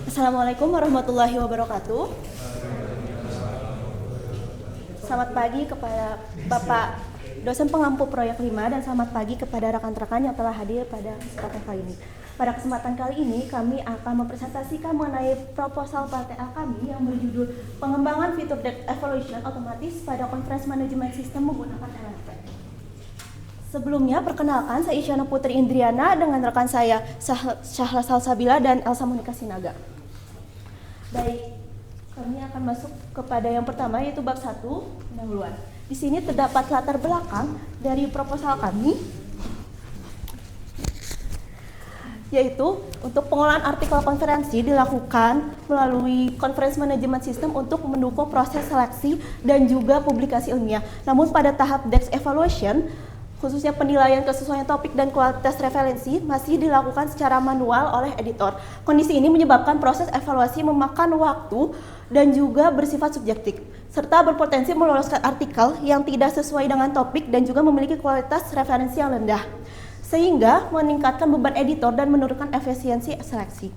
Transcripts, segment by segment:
Assalamualaikum warahmatullahi wabarakatuh. Selamat pagi kepada Bapak dosen pengampu proyek 5 dan selamat pagi kepada rekan-rekan yang telah hadir pada kesempatan kali ini. Pada kesempatan kali ini kami akan mempresentasikan mengenai proposal PLTA kami yang berjudul Pengembangan Fitur Data Evaluation Otomatis pada Conference Management System menggunakan NLP. Sebelumnya, perkenalkan saya Isyana Putri Indriana dengan rekan saya Syahla Salsabila dan Elsa Monika Sinaga. Baik, kami akan masuk kepada yang pertama yaitu bab 1, pendahuluan. Di sini terdapat latar belakang dari proposal kami, yaitu untuk pengolahan artikel konferensi dilakukan melalui Conference Management System untuk mendukung proses seleksi dan juga publikasi ilmiah. Namun pada tahap Dex Evaluation, khususnya penilaian kesesuaian topik dan kualitas referensi masih dilakukan secara manual oleh editor. Kondisi ini menyebabkan proses evaluasi memakan waktu dan juga bersifat subjektif, serta berpotensi meloloskan artikel yang tidak sesuai dengan topik dan juga memiliki kualitas referensi yang rendah, sehingga meningkatkan beban editor dan menurunkan efisiensi seleksi.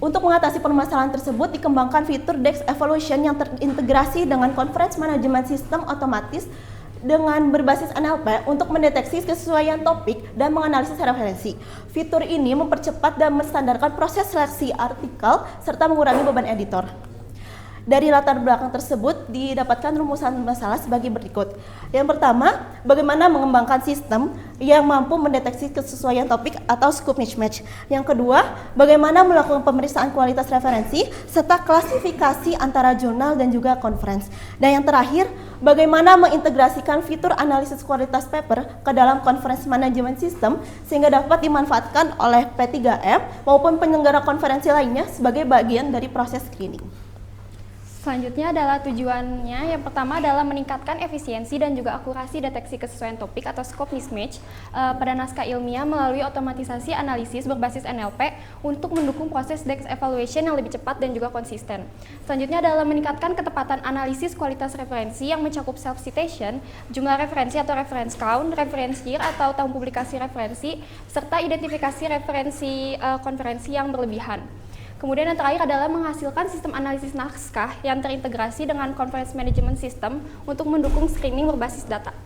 Untuk mengatasi permasalahan tersebut, dikembangkan fitur Dex Evaluation yang terintegrasi dengan Conference Management System otomatis dengan berbasis NLP untuk mendeteksi kesesuaian topik dan menganalisis referensi. Fitur ini mempercepat dan menstandarkan proses seleksi artikel serta mengurangi beban editor. Dari latar belakang tersebut didapatkan rumusan masalah sebagai berikut. Yang pertama, bagaimana mengembangkan sistem yang mampu mendeteksi kesesuaian topik atau scope mismatch. Yang kedua, bagaimana melakukan pemeriksaan kualitas referensi serta klasifikasi antara jurnal dan juga conference. Dan yang terakhir, bagaimana mengintegrasikan fitur analisis kualitas paper ke dalam conference management system sehingga dapat dimanfaatkan oleh P3M maupun penyelenggara konferensi lainnya sebagai bagian dari proses screening. Selanjutnya adalah tujuannya. Yang pertama adalah meningkatkan efisiensi dan juga akurasi deteksi kesesuaian topik atau scope mismatch pada naskah ilmiah melalui otomatisasi analisis berbasis NLP untuk mendukung proses Dex Evaluation yang lebih cepat dan juga konsisten. Selanjutnya adalah meningkatkan ketepatan analisis kualitas referensi yang mencakup self-citation, jumlah referensi atau reference count, reference year atau tahun publikasi referensi, serta identifikasi referensi konferensi yang berlebihan. Kemudian yang terakhir adalah menghasilkan sistem analisis naskah yang terintegrasi dengan Conference Management System untuk mendukung screening berbasis data.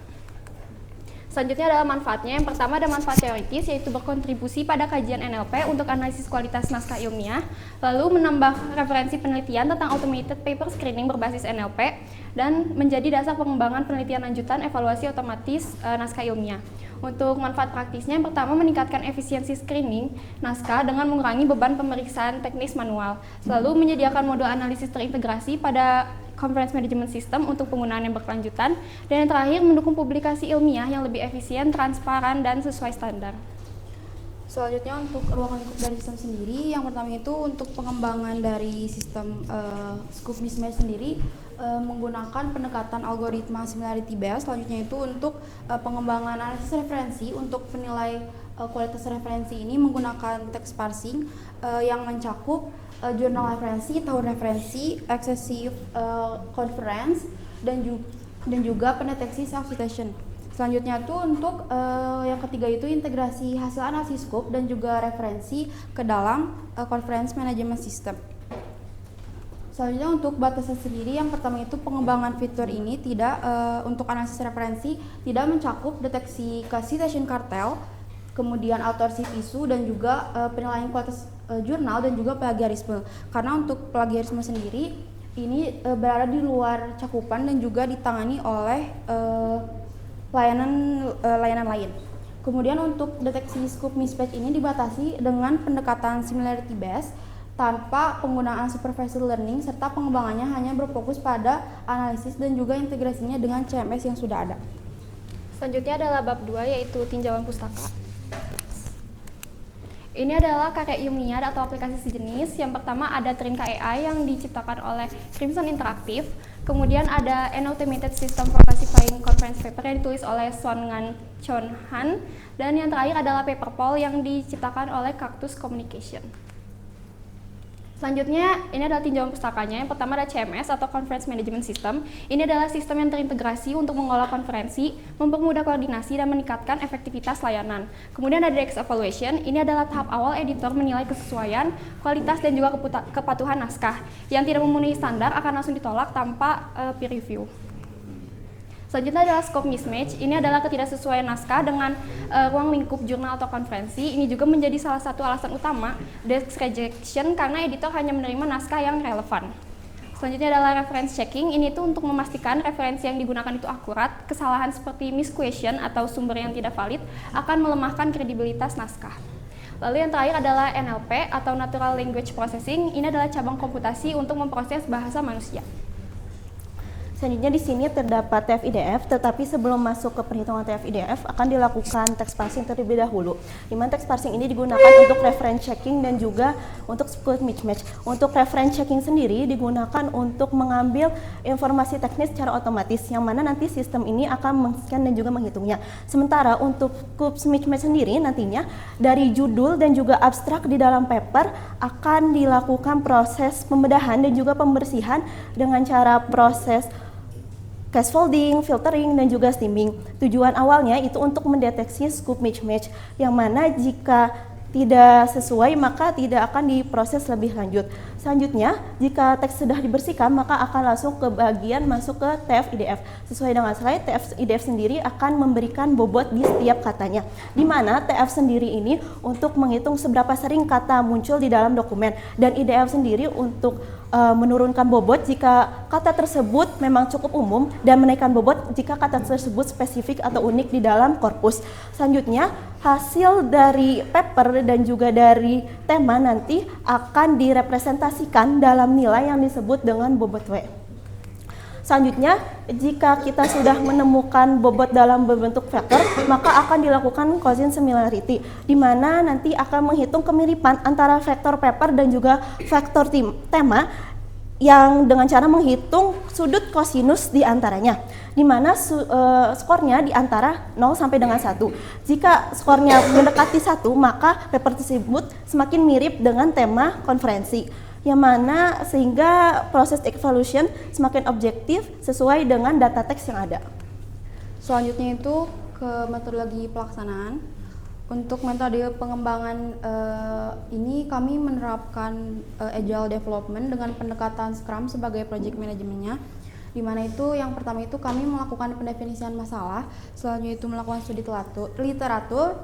Selanjutnya adalah manfaatnya. Yang pertama ada manfaat teoritis, yaitu berkontribusi pada kajian NLP untuk analisis kualitas naskah ilmiah, lalu menambah referensi penelitian tentang automated paper screening berbasis NLP, dan menjadi dasar pengembangan penelitian lanjutan evaluasi otomatis naskah ilmiah. Untuk manfaat praktisnya, yang pertama meningkatkan efisiensi screening naskah dengan mengurangi beban pemeriksaan teknis manual, lalu menyediakan modul analisis terintegrasi pada Conference Management System untuk penggunaan yang berkelanjutan, dan yang terakhir mendukung publikasi ilmiah yang lebih efisien, transparan, dan sesuai standar. Selanjutnya untuk ruang lingkup dari sistem sendiri, yang pertama itu untuk pengembangan dari sistem scope mismatch sendiri menggunakan pendekatan algoritma similarity based. Selanjutnya itu untuk pengembangan analisis referensi untuk penilai kualitas referensi ini menggunakan text parsing yang mencakup jurnal referensi, tahun referensi, excessive conference, dan juga pendeteksi self-citation. Selanjutnya itu untuk yang ketiga itu integrasi hasil analisis scope dan juga referensi ke dalam Conference Management System. Selanjutnya untuk batasan sendiri, yang pertama itu pengembangan fitur ini tidak untuk analisis referensi tidak mencakup deteksi ke citation cartel, kemudian authorship isu, dan juga penilaian kualitas jurnal dan juga plagiarisme. Karena untuk plagiarisme sendiri ini berada di luar cakupan dan juga ditangani oleh layanan lain. Kemudian untuk deteksi scope mismatch ini dibatasi dengan pendekatan similarity based tanpa penggunaan supervised learning, serta pengembangannya hanya berfokus pada analisis dan juga integrasinya dengan CMS yang sudah ada. Selanjutnya adalah bab 2, yaitu tinjauan pustaka. Ini adalah karya ilmiah atau aplikasi sejenis. Yang pertama ada Trinka AI yang diciptakan oleh Crimson Interactive. Kemudian ada An Automated System for Classifying Conference Paper yang ditulis oleh Son Ngan Chon Han. Dan yang terakhir adalah Paperpol yang diciptakan oleh Cactus Communication. Selanjutnya, ini adalah tinjauan pustakanya. Yang pertama ada CMS atau Conference Management System. Ini adalah sistem yang terintegrasi untuk mengolah konferensi, mempermudah koordinasi, dan meningkatkan efektivitas layanan. Kemudian ada DX Evaluation. Ini adalah tahap awal editor menilai kesesuaian, kualitas, dan juga kepatuhan naskah. Yang tidak memenuhi standar akan langsung ditolak tanpa peer review. Selanjutnya adalah scope mismatch. Ini adalah ketidaksesuaian naskah dengan ruang lingkup jurnal atau konferensi. Ini juga menjadi salah satu alasan utama desk rejection karena editor hanya menerima naskah yang relevan. Selanjutnya adalah reference checking. Ini tuh untuk memastikan referensi yang digunakan itu akurat. Kesalahan seperti misquotation atau sumber yang tidak valid akan melemahkan kredibilitas naskah. Lalu yang terakhir adalah NLP atau Natural Language Processing. Ini adalah cabang komputasi untuk memproses bahasa manusia. Selanjutnya di sini terdapat TF-IDF, tetapi sebelum masuk ke perhitungan TF-IDF akan dilakukan text parsing terlebih dahulu. Di mana text parsing ini digunakan untuk reference checking dan juga untuk scope mismatch. Untuk reference checking sendiri digunakan untuk mengambil informasi teknis secara otomatis, yang mana nanti sistem ini akan men-scan dan juga menghitungnya. Sementara untuk scope mismatch sendiri nantinya dari judul dan juga abstrak di dalam paper akan dilakukan proses pembedahan dan juga pembersihan dengan cara proses case folding, filtering, dan juga steaming. Tujuan awalnya itu untuk mendeteksi scope mismatch, yang mana jika tidak sesuai maka tidak akan diproses lebih lanjut. Selanjutnya, jika teks sudah dibersihkan maka akan langsung ke bagian masuk ke TF-IDF. Sesuai dengan slide, TF-IDF sendiri akan memberikan bobot di setiap katanya. Di mana TF sendiri ini untuk menghitung seberapa sering kata muncul di dalam dokumen, dan IDF sendiri untuk menurunkan bobot jika kata tersebut memang cukup umum dan menaikkan bobot jika kata tersebut spesifik atau unik di dalam korpus. Selanjutnya, hasil dari paper dan juga dari tema nanti akan direpresentasikan dalam nilai yang disebut dengan bobot W. Selanjutnya, jika kita sudah menemukan bobot dalam berbentuk vektor, maka akan dilakukan Gaussian similarity, di mana nanti akan menghitung kemiripan antara vektor paper dan juga vektor tema yang dengan cara menghitung sudut kosinus di antaranya, di mana skornya di antara 0 sampai dengan 1. Jika skornya mendekati 1, maka paper tersebut semakin mirip dengan tema konferensi, yang mana sehingga proses evaluation semakin objektif sesuai dengan data teks yang ada. Selanjutnya itu ke metodologi pelaksanaan. Untuk metode pengembangan ini kami menerapkan agile development dengan pendekatan Scrum sebagai project manajemennya. Di mana itu yang pertama itu kami melakukan pendefinisian masalah, selanjutnya itu melakukan studi literatur,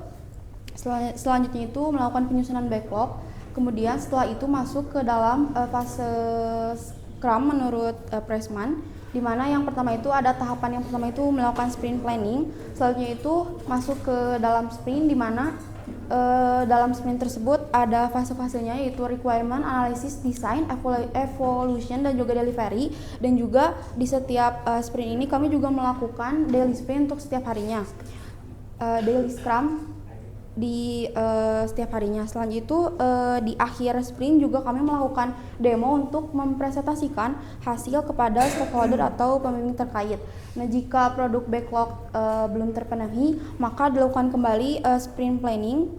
selanjutnya itu melakukan penyusunan backlog. Kemudian setelah itu masuk ke dalam fase Scrum menurut Pressman, di mana yang pertama itu ada tahapan yang pertama itu melakukan sprint planning, selanjutnya itu masuk ke dalam sprint, di mana dalam sprint tersebut ada fase-fasenya yaitu requirement, analysis, design, evolution, dan juga delivery. Dan juga di setiap sprint ini kami juga melakukan daily sprint untuk setiap harinya, daily Scrum di setiap harinya. Selanjutnya itu di akhir sprint juga kami melakukan demo untuk mempresentasikan hasil kepada stakeholder atau pembimbing terkait. Nah, jika produk backlog belum terpenuhi, maka dilakukan kembali sprint planning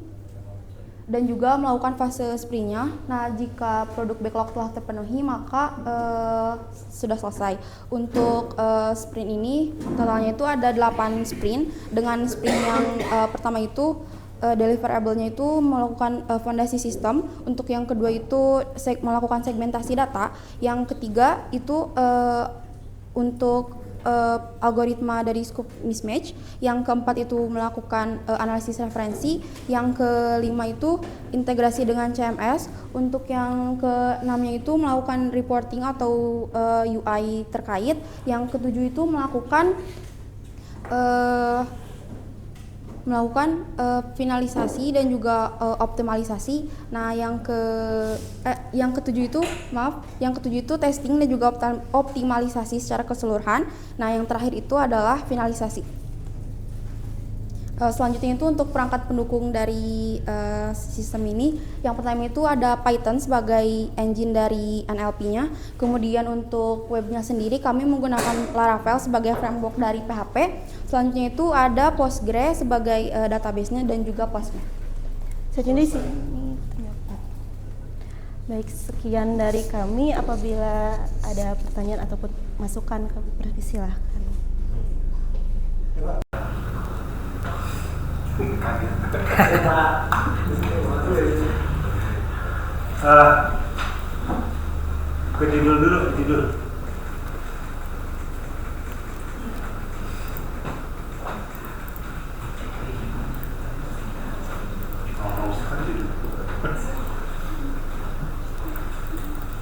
dan juga melakukan fase sprintnya. Nah, jika produk backlog telah terpenuhi, maka sudah selesai. Untuk sprint ini totalnya itu ada 8 sprint. Dengan sprint yang pertama itu deliverable-nya itu melakukan fondasi sistem, untuk yang kedua itu melakukan segmentasi data, yang ketiga itu untuk algoritma dari scope mismatch, yang keempat itu melakukan analisis referensi, yang kelima itu integrasi dengan CMS, untuk yang keenamnya itu melakukan reporting atau UI terkait, yang ketujuh itu melakukan finalisasi dan juga optimalisasi. Nah, yang ketujuh itu testing dan juga optimalisasi secara keseluruhan. Nah, yang terakhir itu adalah finalisasi. Selanjutnya itu untuk perangkat pendukung dari sistem ini, yang pertama itu ada Python sebagai engine dari NLP-nya. Kemudian untuk webnya sendiri kami menggunakan Laravel sebagai framework dari PHP. Selanjutnya itu ada Postgre sebagai database-nya dan juga Postman. Selanjutnya di sini terdapat Baik, sekian dari kami. Apabila ada pertanyaan ataupun masukan, kami persilahkan. Judul dulu, judul.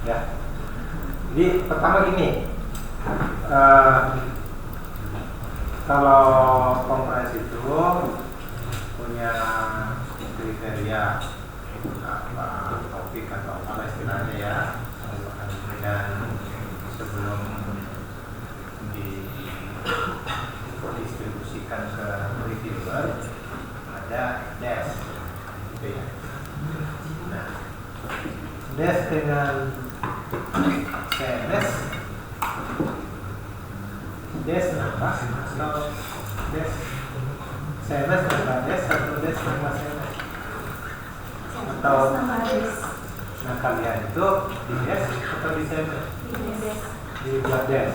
Ya. Jadi pertama gini, kalau konferensi itu punya kriteria apa topik atau apa istilahnya ya, dan sebelum didistribusikan ke reviewer ada desk, gitu ya. Nah, desk dengan CMS, desk nambah atau desk CMS nambah desk atau desk nambah CMS, atau nah kalian itu di desk atau di CMS? Di buat desk.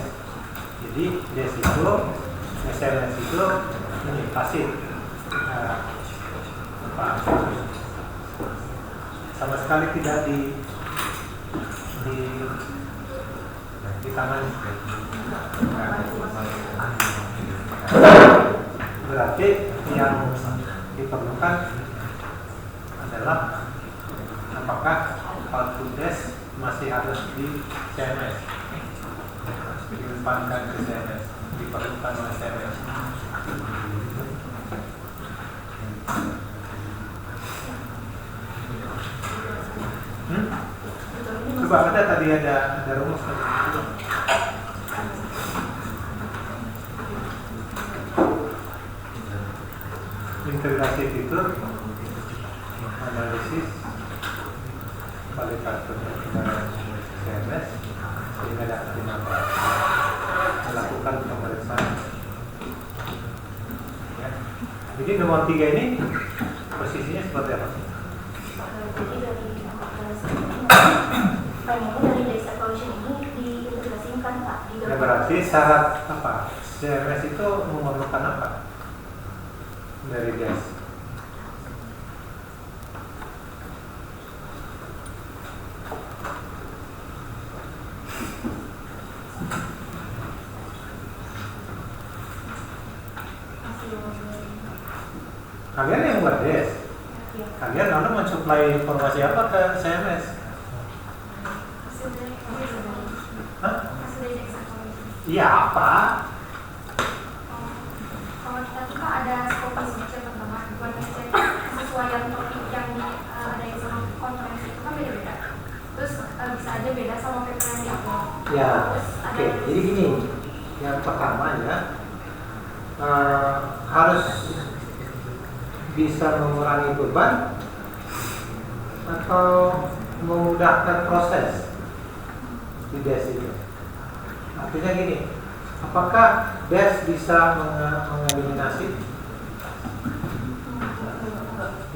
Jadi desk itu CMS itu ini pasif, apa, sama sekali tidak di tangan. Berarti yang diperlukan adalah apakah output desk masih harus di CMS, diumpankan ke CMS, diperlukan oleh CMS. Coba ada tadi ada rumus tadi. Integrasi fitur, analisis, kualitatif dengan CMS sehingga dapat dimanfaatkan, melakukan pemeriksaan. Ya. Jadi nomor 3 ini posisinya seperti apa? Jadi dari desk evaluation ini diintegrasikan Pak. Ya, berarti syarat apa? CMS itu memerlukan apa dari desk? Kalian yang buat desk, kalian lalu mensuplai informasi apa ke CMS? Hah? Iya apa? Kalau kita tuh Pak ada scope mismatch yang pertama, buat ngecek kesesuaian topik yang ada yang sama konferensi itu kan beda-beda. Terus bisa aja beda sama paper yang diupload. Ya, Terus ada oke. Jadi gini, yang pertama ya harus bisa mengurangi beban atau memudahkan proses di desk itu. Artinya gini, apakah desk bisa mengeliminasi?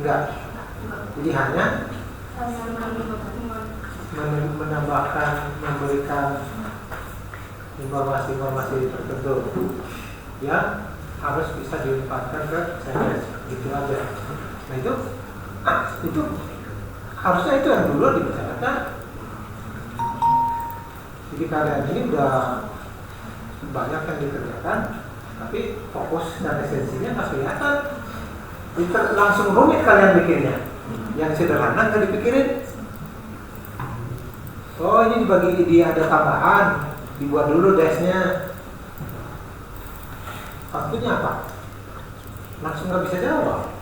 Enggak. Jadi hanya menambahkan, memberikan informasi-informasi tertentu yang harus bisa diumpankan ke CMS, gitu aja. Nah itu harusnya itu yang dulu dibicarakan. Jadi kalian ini udah banyak yang dikerjakan, tapi fokus dan esensinya nggak kelihatan. Langsung rumit kalian bikinnya. Yang sederhana nggak dipikirin. Oh ini dibagi dia ada tambahan, dibuat dulu desknya. Waktunya apa? Langsung nggak bisa jawab.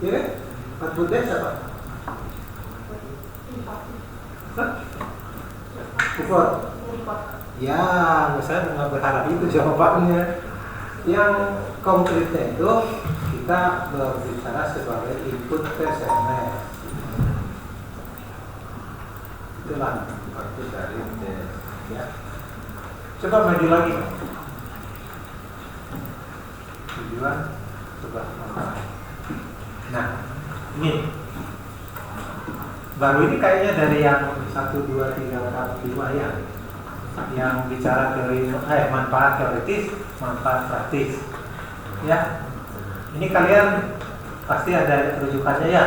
Ya kan? Waktu desk apa? Report. Ya, saya nggak berharap itu jawabannya. Yang konkretnya itu kita berbicara sebagai input ke CMS. Itulah waktu dari desk. Ya. Coba maju lagi. Tujuan coba. Nah, ini baru ini kayaknya dari yang 1, 2, 3, 4, 5 ya, yang bicara teori manfaat teoritis, manfaat praktis. Ya, ini kalian pasti ada rujukannya ya.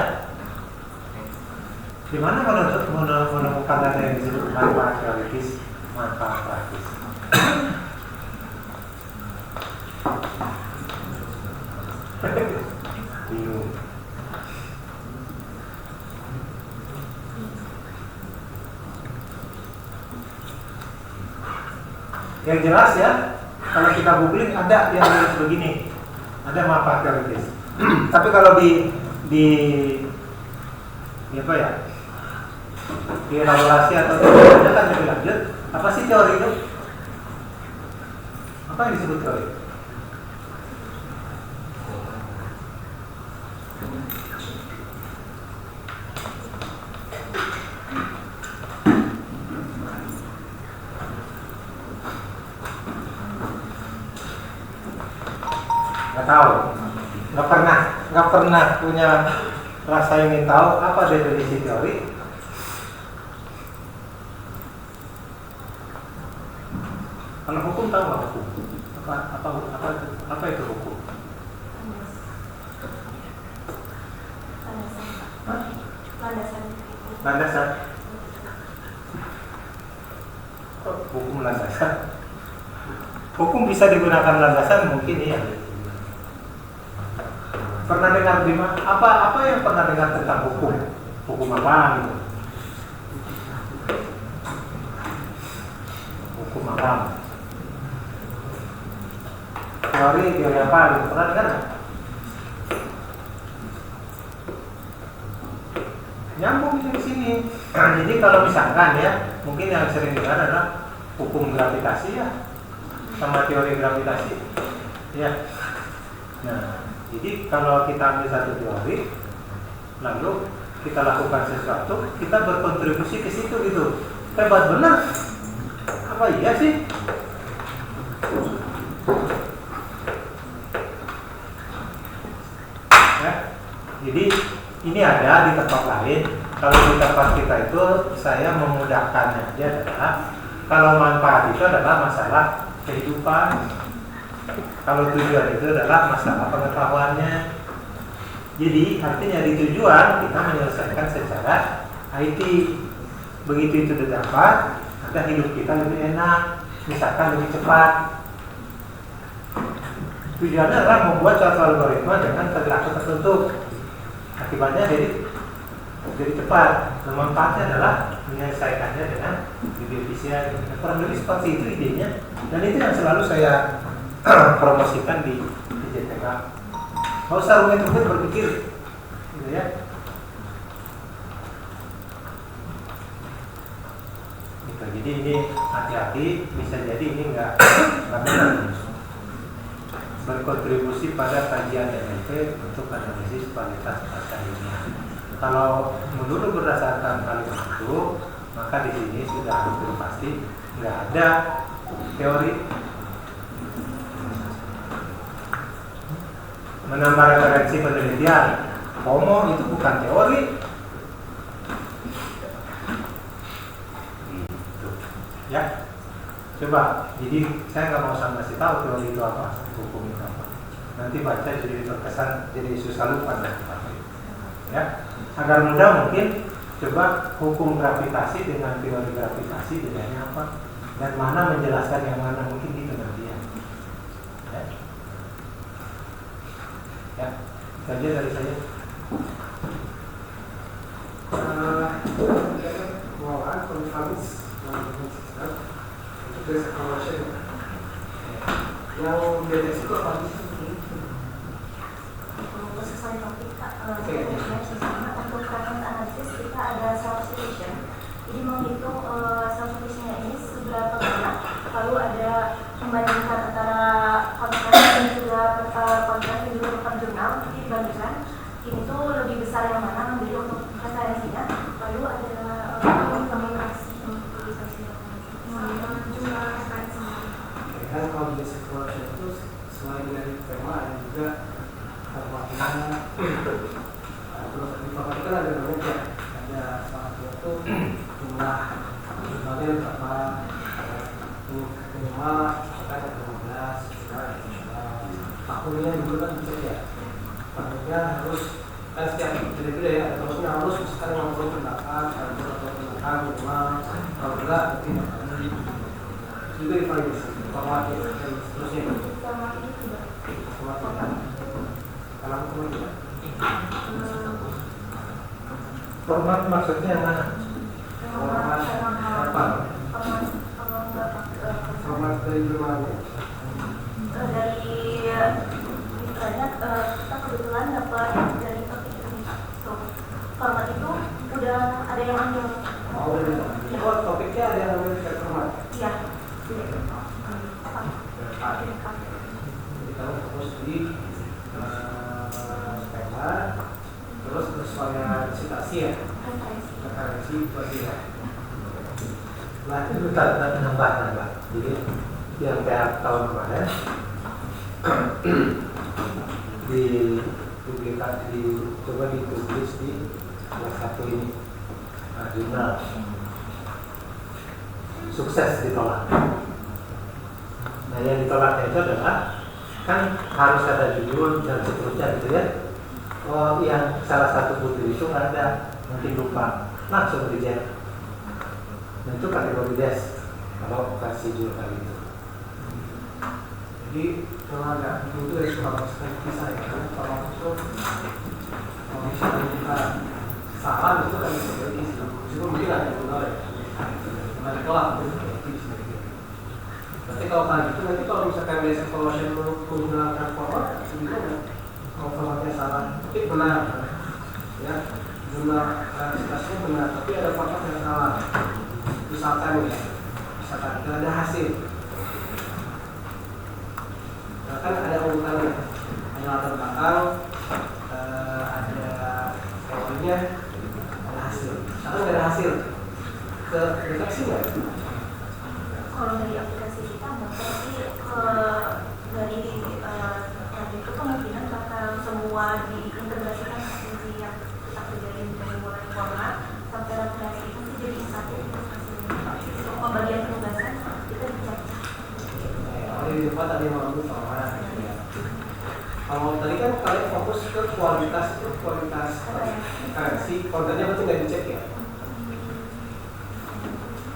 Di mana menemukan data yang disebut manfaat teoritis, manfaat praktis? Bingung. Yang jelas ya, kalau kita googling ada yang begini, ada manfaat teoritis. Tapi kalau di apa ya, di elaborasi atau ditanyakan lebih lanjut, apa sih teori itu? Apa yang disebut teori? Nggak tahu, nggak pernah punya rasa ingin tahu apa definisi teori. Kalau hukum tahu nggak hukum? Apa itu hukum? Landasan. Hukum landasan. Hukum bisa digunakan landasan mungkin iya. Pernah dengar di mana? Apa yang pernah dengar tentang hukum? Hukum apa gitu? Hukum apa? Teori apa gitu? Pernah dengar nggak? Nyambung di sini. Jadi kalau misalkan ya, mungkin yang sering dengar adalah hukum gravitasi ya, sama teori gravitasi. Ya. Nah, jadi kalau kita ambil satu teori, lalu kita lakukan sesuatu, kita berkontribusi ke situ gitu. Hebat benar. Apa iya sih? Ya. Jadi ini ada di tempat lain. Kalau di tempat kita itu saya memudahkannya aja adalah kalau manfaat itu adalah masalah kehidupan. Kalau tujuan itu adalah masalah pengetahuannya. Jadi artinya di tujuan kita menyelesaikan secara IT. Begitu itu didapat, maka hidup kita lebih enak, misalkan lebih cepat. Tujuannya adalah membuat suatu algoritma dengan perilaku tertentu. Akibatnya jadi cepat. Nah, manfaatnya adalah menyelesaikannya dengan lebih efisien. Kurang lebih seperti itu idenya. Dan itu yang selalu saya promosikan di JTK. Nggak usah rumit-rumit berpikir, gitu ya. Gitu. Jadi ini hati-hati, bisa jadi ini nggak benar. Berkontribusi pada kajian NLP untuk analisis kualitas data ilmiah. Kalau melulu berdasarkan kalimat itu, maka di sini sudah hampir pasti nggak ada teori. Menambah referensi penelitian, homo itu bukan teori. Gitu. Ya, coba. Jadi saya nggak mau kasih tahu teori itu apa, hukum itu apa. Nanti baca jadi terkesan jadi susah lupa dan ya. Agar mudah mungkin coba hukum gravitasi dengan teori gravitasi bedanya apa dan mana menjelaskan yang mana, mungkin gitu nanti ya. Ya, itu aja dari saya. Kemauan konfalis untuk basic conversion. Yang deteksi itu apa sih? Sesuai topik untuk reference analisis kita ada substitution. Jadi menghitung substitutionnya ini seberapa banyak. Lalu ada membandingkan antara konferensi dan juga konferensi di beberapa jurnal. Jadi dibandingkan ini tuh lebih besar yang mana menjadi untuk referensinya. Lalu ada komunikasi jumlah referensinya. Kan kalau basic conversion itu selain dari tema ada juga matematika. Terus informatika ada banyak ya. Ada itu jumlah jumlahnya berapa, minimal kan ada 15, tahunnya juga kan bisa ya, tahunnya harus kan setiap beda-beda ya, tahunnya harus misalkan 50 tindakan, 40 tindakan minimal, kalau enggak nanti juga divalidasi, formatnya dan seterusnya. Format ini tidak. Formatnya kalau aku tidak. Format maksudnya mana? Format apa? Format dari jurnalnya. Dari misalnya kita kebetulan dapat dari topik ini. So, format itu udah ada yang ambil. Oh, udah. Topiknya ada yang namanya paket format. Iya. Jadi kamu fokus di skema, terus kesesuaian citasi ya, referensi berarti ya. Nah itu kita nambah. Jadi yang kayak tahun kemarin coba ditulis di salah satu ini jurnal, sukses ditolak. Nah yang ditolaknya itu adalah kan harus ada judul dan seterusnya gitu ya. Oh yang salah satu putri itu nggak ada, mungkin lupa, langsung reject. Nah itu kategori des kalau versi jurnal itu. Jadi kalau ada itu dari surat kisah ya, kalau itu kalau misalnya kita salah itu kan bisa jadi cuma mungkin ada jurnal ya, ada kelak itu bisa jadi. Nanti kalau kayak gitu nanti kalau misalkan basic evaluation menggunakan format itu kalau formatnya salah, tapi benar ya, jumlah citasinya benar, tapi ada format yang salah. Misalkan tidak ada hasil. Nah, kan ada urutannya, ada latar belakang, ada teorinya, ada hasil. Misalkan tidak ada hasil, ke deteksi nggak? Kalau dari aplikasi kita berarti dari itu kemungkinan bakal semua diintegrasikan seperti yang kita kerjain dari mulai format sampai referensi itu jadi satu semua bagian penugasan kita bisa. Kalau di depan tadi mau format. Kalau tadi kan kalian fokus ke kualitas referensi, kontennya berarti nggak dicek ya.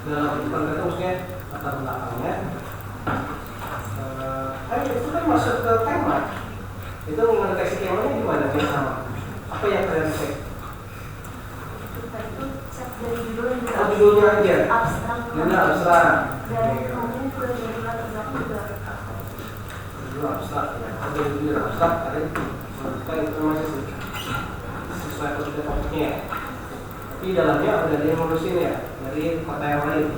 Dalam konten itu maksudnya latar belakangnya. Itu kan masuk ke tema. Itu mendeteksi temanya gimana dia sama? Apa yang kalian cek? Kita itu cek dari judul dan juga Judulnya aja. abstrak. Judulnya abstrak. Dan kemudian juga dari latar belakang juga. Judul abstrak ya. Kalau judul abstrak kalian menentukan informasi sesuai dengan topiknya ya. Tapi dalamnya udah ada yang ngurusin ya dari kota yang lain.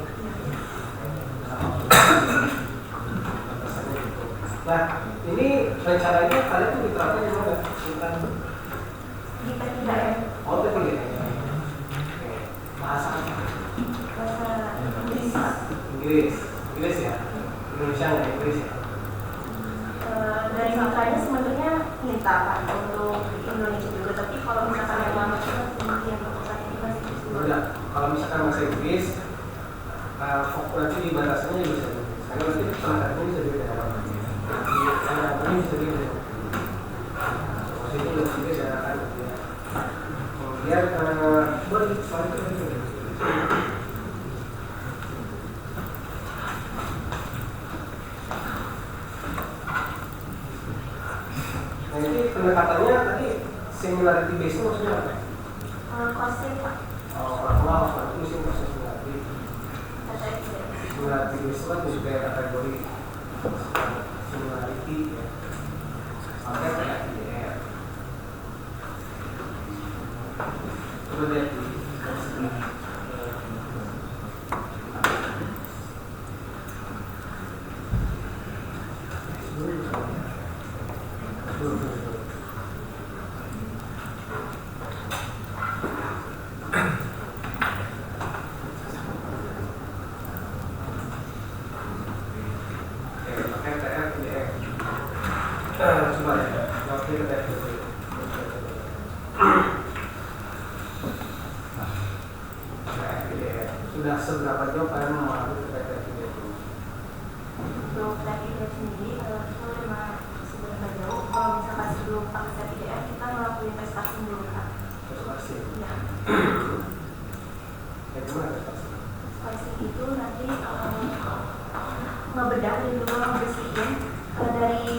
Nah, ini rencananya kalian tuh diterapkan di mana? Di P3M. Oh, P3M. Bahasa apa? Bahasa Inggris ya. Indonesia nggak Inggris ya. Dari mitranya sebenarnya minta kan untuk Indonesia juga, tapi kalau misalkan yang lama itu yang berpusat itu masih Inggris dulu. Udah, kalau misalkan bahasa Inggris, fokus nanti di batasannya juga bisa. Karena nanti perangkatnya bisa beda. Ini bisa beda. Maksudnya lebih beda kan. Kemudian boleh soal itu. Nah ini pendekatannya tadi similarity based maksudnya apa? Konsep Pak. Orang itu mesti proses similarity. Kata itu. Similarity based kan juga kategori similarity ya. Sampai kayak IDR. Coba lihat di sebelah. sudah seberapa jauh kalian memahami terkait reaksi itu? Untuk TPDF sendiri kita udah seberapa jauh. Kalau misalkan sebelum pakai TPDF kita ngelakuin testasi dulu Kak. Testasi. Iya. Ya gimana testasi? Testasi itu nanti ngebedah dan juga ngebersihin dari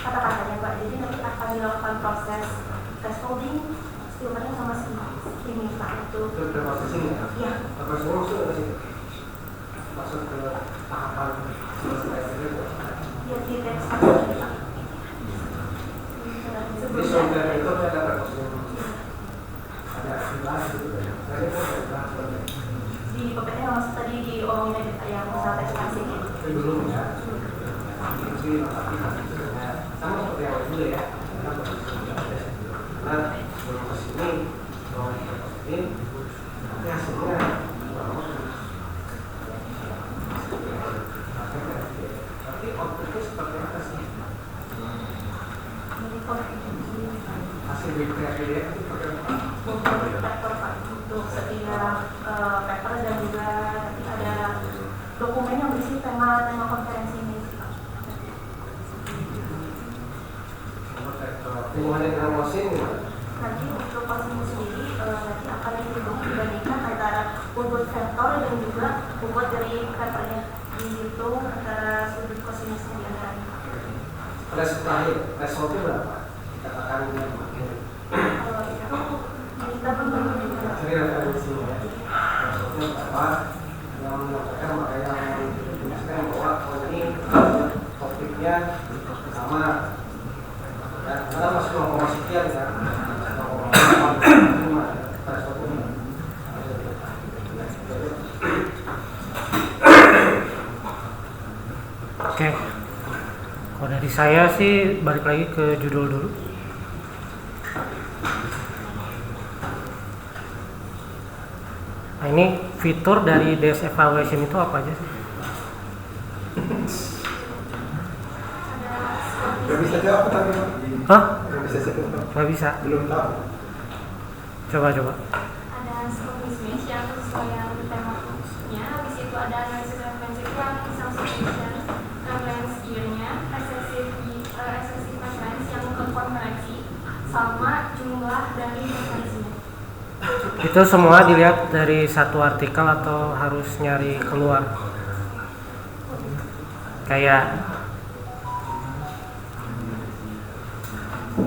kata-katanya Pak. Jadi nanti akan dilakukan proses scaffolding, stillman sama skimming Pak. Itu pre-processing ya? Iya. Pre-processing maksudnya apa sih? Masuk ke tahapan selesai itu. Dia di testasi Pak. Jadi software itu ada pre-processing, ada simulasi gitu ya. Saya itu ada Di PPT maksud tadi diomongin aja Pak yang masalah testasi gitu. itu dulu ya. Jadi tapi sama seperti yang dulu ya. Karena belum kesini, mau ini, nanti hasilnya tapi outputnya seperti apa sih? Hasil dari PPDF itu seperti apa? Paper Pak, untuk setiap paper dan juga nanti ada dokumen yang berisi tema konferensi ini sih Pak. Hubungannya dengan mesin gimana? Nanti untuk mesin sendiri nanti akan dihitung dibandingkan antara bobot vektor dan juga bobot dari papernya, dihitung antara sudut kosinusnya di antara. Thresholdnya berapa? Katakan Kalau itu kita belum ini referensinya ya. Thresholdnya berapa? Yang menyampaikan makanya yang menjelaskan bahwa ini topiknya sama. Ya, karena masih 0, sekian kan. 0,5 thresholdnya. Oke, kalau dari saya sih balik lagi ke judul dulu. Nah, ini fitur dari DS Evaluation itu apa aja sih? Gak bisa jawab tapi Hah? gak bisa jawab. Nggak bisa. Belum tahu. Coba. ada scope mismatch yang kesesuaian temanya, habis itu ada analisis referensi kurang, substitution, reference year-nya, excessive reference yang konferensi, sama jumlah dari referensinya. Itu semua dilihat dari satu artikel atau harus nyari keluar? Kayak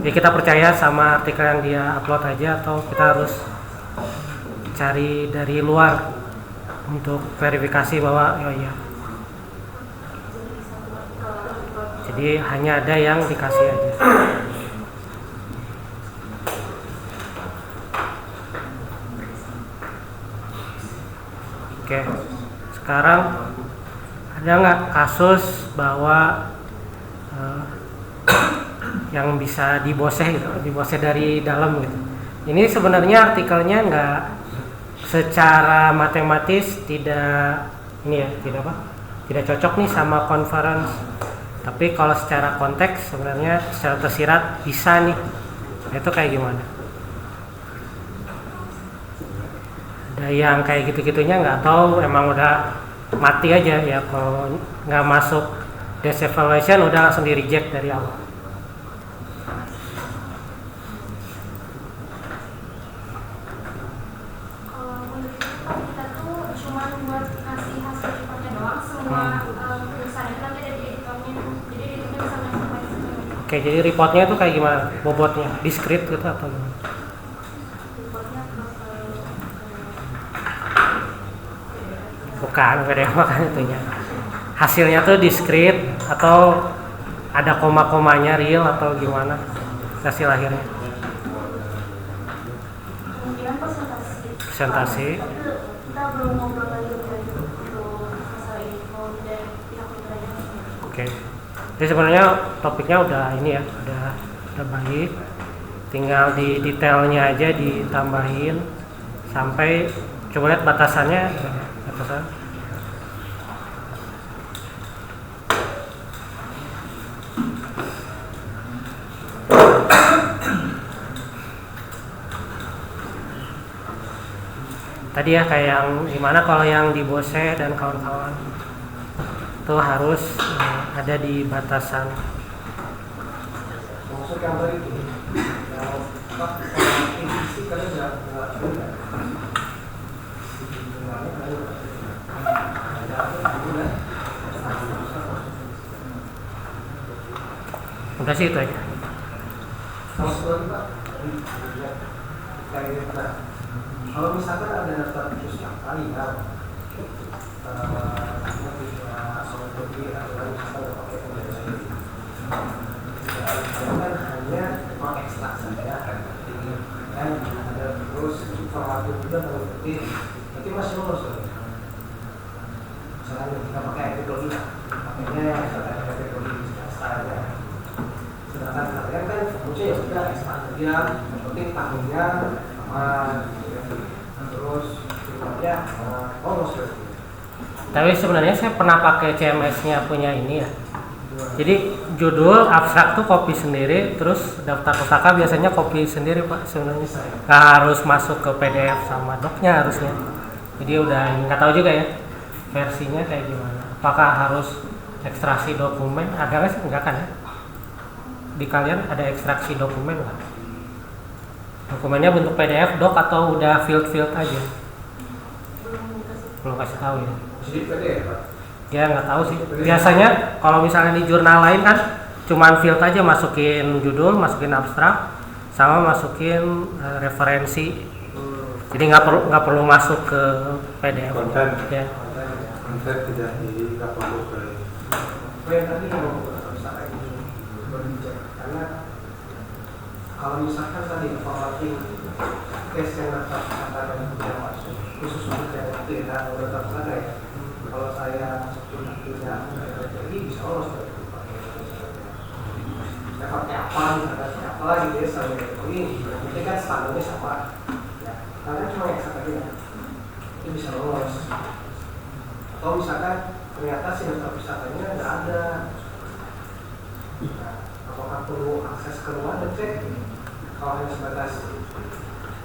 ya kita percaya sama artikel yang dia upload aja atau kita harus cari dari luar untuk verifikasi bahwa oh iya. Jadi hanya ada yang dikasih aja. Oke, sekarang ada nggak kasus bahwa yang bisa diboseh gitu, diboseh dari dalam gitu. Ini sebenarnya artikelnya nggak secara matematis tidak ini ya, tidak cocok nih sama conference. Tapi kalau secara konteks sebenarnya secara tersirat bisa nih. Itu kayak gimana? Ada yang kayak gitu-gitunya nggak tahu, emang udah mati aja ya kalau nggak masuk DS Evaluation udah langsung di reject dari awal. Kalau menurut kita tuh cuma buat ngasih hasil reportnya doang, semua tulisan itu nanti ada di editornya, jadi editornya bisa ngasih. Oke, jadi reportnya itu kayak gimana? Bobotnya, discrete gitu atau gimana? Bukan PDF makanya itunya. Hasilnya tuh discrete atau ada koma-komanya real atau gimana hasil akhirnya? Kemungkinan Presentasi. Kita belum ngobrol lagi untuk masalah ini, mau dari pihak penilaian. Oke. Jadi sebenarnya topiknya udah ini ya, udah baik. Tinggal di detailnya aja ditambahin sampai coba lihat batasannya. Batasan. tadi ya kayak yang gimana kalau yang di BOSE dan kawan-kawan itu harus ada di batasan. Maksud yang tadi itu yang isi kan nggak benar. Udah sih itu aja. Kalau misalkan ada daftar khusus yang kali ya, kan hanya mengekstrak saja kan, ada terus informatif juga kalau penting, nanti masih lolos kan. Misalnya kita pakai teknologi, makanya misalnya pakai teknologi saja. Sedangkan kalian kan fungsinya ya sudah ekstrak saja, yang penting tahunnya aman, terus sifatnya lolos. Tapi sebenarnya saya pernah pakai CMS-nya punya ini ya. Jadi judul abstrak tuh copy sendiri, terus daftar pustaka biasanya copy sendiri Pak sebenarnya. Nggak harus masuk ke PDF sama docnya harusnya. Jadi udah nggak tahu juga ya versinya kayak gimana. Apakah harus ekstraksi dokumen? Ada nggak sih? Enggak kan ya? Di kalian ada ekstraksi dokumen nggak? Dokumennya bentuk PDF, doc atau udah field aja? Belum kasih tahu ya. Jadi PDF Pak? Ya nggak tahu sih. Biasanya kalau misalnya di jurnal lain kan cuman field aja, masukin judul, masukin abstrak, sama masukin referensi. Jadi nggak perlu masuk ke PDF. Konten. Ya. Konten tidak nggak perlu ke. Yang tadi mau misalkan ini berbicara karena kalau misalkan tadi formatting case yang kata dan tidak masuk khusus untuk yang itu ya udah terserah ya. Kalau saya tidak jadi bisa lolos dari saya pakai apa misalkan siapa lagi dia saya ini kan standarnya sama ya karena cuma yang satu aja itu bisa lolos. Atau misalkan ternyata si daftar wisatanya nggak ada, nah, apakah perlu akses keluar dan cek? Kalau hanya sebatas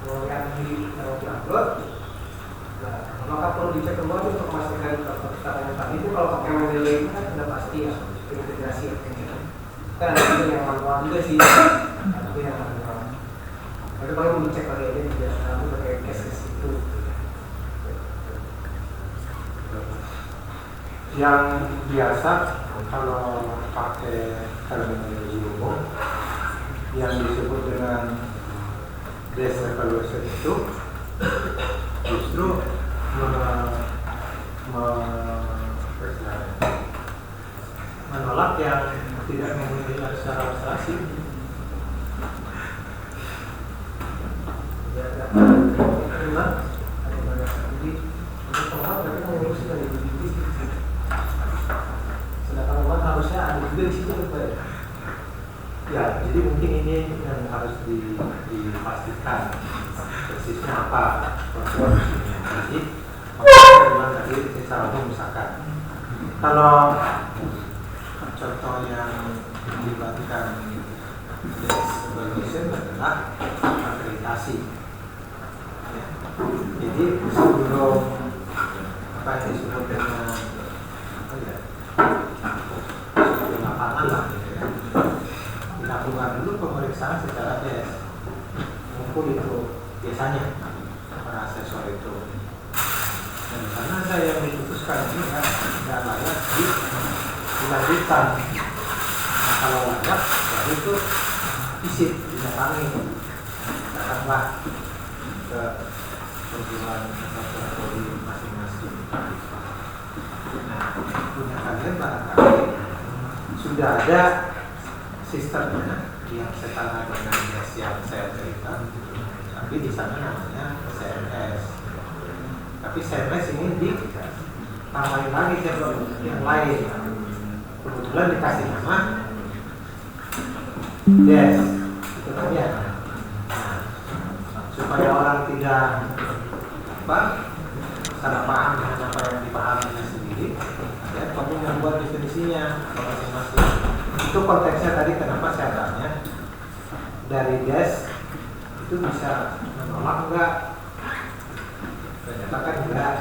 melihat di yang diupload, nah, apakah perlu dicek keluar untuk memastikan daftar wisatanya tadi itu kalau pakai Mendeley itu kan sudah pasti ya integrasi ya. Kan ada juga yang manual juga sih, tapi yang manual. Tapi paling mau dicek lagi aja dia kamu pakai case itu. Yang biasa kalau pakai terminologi umum yang disebut dengan desk evaluation itu justru menolak yang tidak memenuhi secara abstraksi. Harusnya ada juga di situ Pak. Ya, jadi mungkin ini yang harus dipastikan persisnya apa konsekuensinya. Jadi, memang tadi secara umum misalkan, kalau contoh yang dilibatkan desk evaluation adalah akreditasi. Ya. Jadi sebelum apa yang disebut dengan lapangan lah gitu ya, dilakukan dulu pemeriksaan secara tes ngumpul itu biasanya para asesor itu, dan di sana ada yang diputuskan ini nggak layak dilanjutkan. Nah, kalau layak baru itu visit didatangi, datanglah ke perguruan atau di masing-masing. Nah, punya kalian barangkali sudah ada sistemnya yang setara dengan yang saya cerita, tapi di sana namanya CMS. Tapi CMS ini ditambahin lagi ke yang lain. Kebetulan dikasih nama desk, itu saja. Nah, supaya orang tidak salah paham dengan apa yang dipahaminya sendiri, ya kamu membuat definisinya masing-masing. Itu konteksnya tadi kenapa saya tanya dari desk itu bisa menolak enggak Ternyata kan enggak.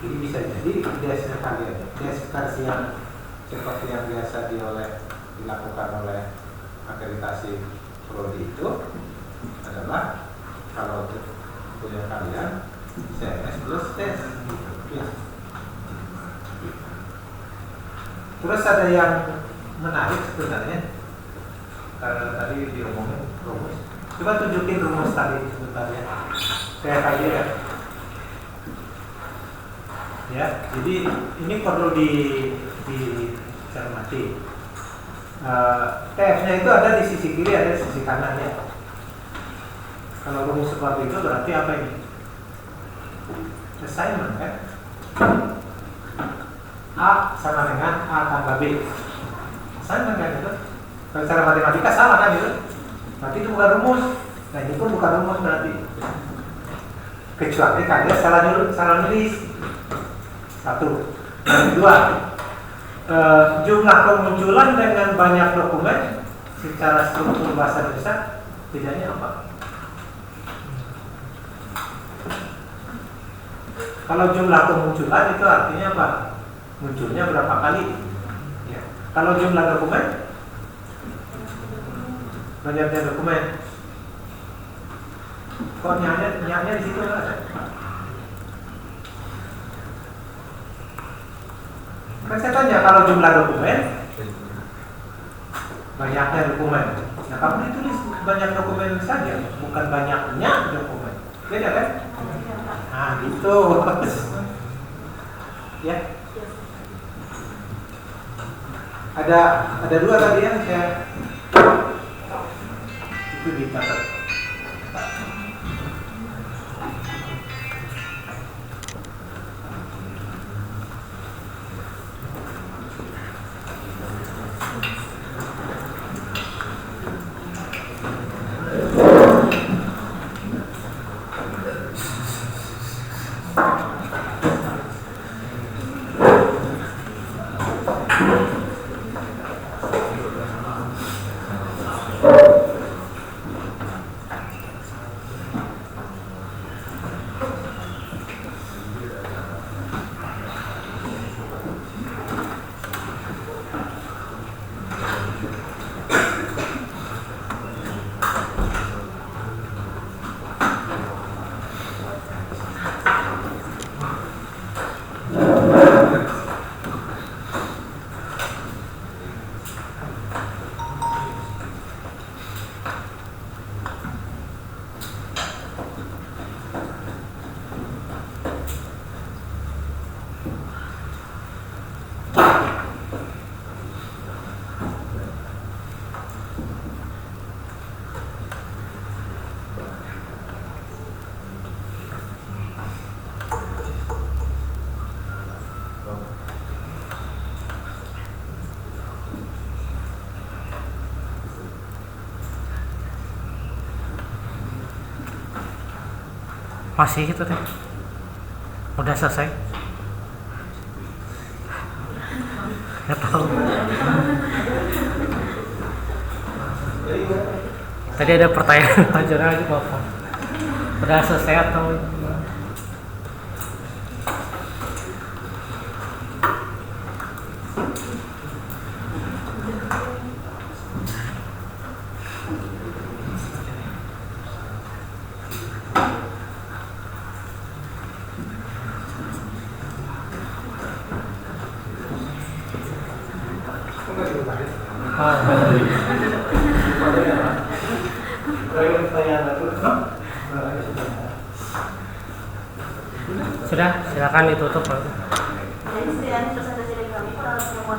Jadi bisa jadi desnya kalian, des versi yang seperti yang biasa dilakukan oleh akreditasi prodi itu adalah kalau untuk kuliah kalian CMS plus tes. Ya. Terus ada yang menarik sebenarnya karena tadi diomongin rumus. Coba tunjukin rumus tadi sebentar ya. Kayak tadi ya. Ya, jadi ini perlu dicermati. TF-nya itu ada di sisi kiri, ada di sisi kanan ya. Kalau rumus seperti itu berarti apa ini? Assignment kan? A sama dengan A tambah B. Assignment kan itu? Kalau cara matematika salah kan itu? Berarti itu bukan rumus. Nah ini pun bukan rumus berarti. Kecuali kalian salah nulis. Satu. Yang kedua, jumlah kemunculan dengan banyak dokumen secara struktur bahasa Indonesia bedanya apa? Kalau jumlah kemunculan itu artinya apa? Munculnya berapa kali? Ya. Kalau jumlah dokumen, banyaknya dokumen. Kok nyanya di situ nggak ada? Kan saya tanya kalau jumlah dokumen, banyaknya dokumen. Nah kamu ditulis banyak dokumen saja, bukan banyaknya dokumen. Beda kan? Nah gitu. Ya. Ada dua tadi yang saya itu dicatat. Masih itu teh. Udah selesai. Nggak tahu. Tadi ada pertanyaan aja lagi Bapak. Udah selesai atau sudah? Silakan ditutup. Jadi sekian presentasi dari kami. Kalau ada yang mau